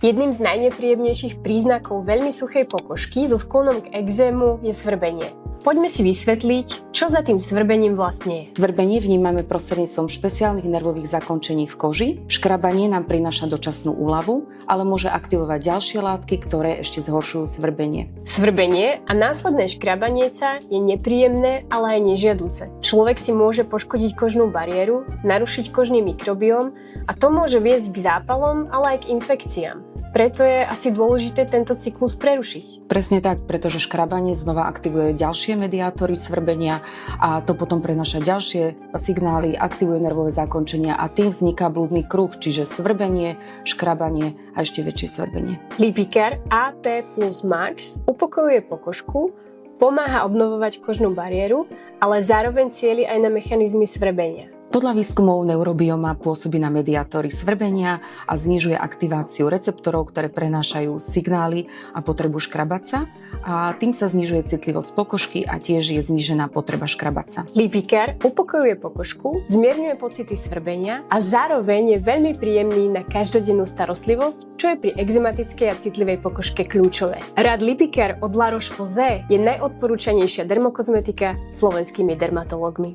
Jedným z najnepríjemnejších príznakov veľmi suchej pokožky so sklonom k ekzému je svrbenie. Poďme si vysvetliť, čo za tým svrbením vlastne je. Svrbenie vnímame prostredníctvom špeciálnych nervových zakončení v koži. Škrabanie nám prináša dočasnú úľavu, ale môže aktivovať ďalšie látky, ktoré ešte zhoršujú svrbenie. Svrbenie a následné škrabanie sa je nepríjemné, ale aj nežiaduce. Človek si môže poškodiť kožnú bariéru, narušiť kožný mikrobióm a to môže viesť k zápalom, ale aj k infekciám. Preto je asi dôležité tento cyklus prerušiť. Presne tak, pretože škrabanie znova aktivuje ďalšie mediátory svrbenia a to potom prenáša ďalšie signály, aktivuje nervové zakončenia a tým vzniká blúdny kruh, čiže svrbenie, škrabanie a ešte väčšie svrbenie. Lipicare AP+ Max upokojuje pokožku, pomáha obnovovať kožnú bariéru, ale zároveň cieli aj na mechanizmy svrbenia. Podľa výskumov neurobioma pôsobí na mediátory svrbenia a znižuje aktiváciu receptorov, ktoré prenášajú signály a potrebu škrabať sa a tým sa znižuje citlivosť pokožky a tiež je znížená potreba škrabať sa. Lipicare upokojuje pokožku, zmierňuje pocity svrbenia a zároveň je veľmi príjemný na každodennú starostlivosť, čo je pri ekzematickej a citlivej pokožke kľúčové. Rad Lipicare od La Roche-Posay je najodporúčanejšia dermokozmetika slovenskými dermatológmi.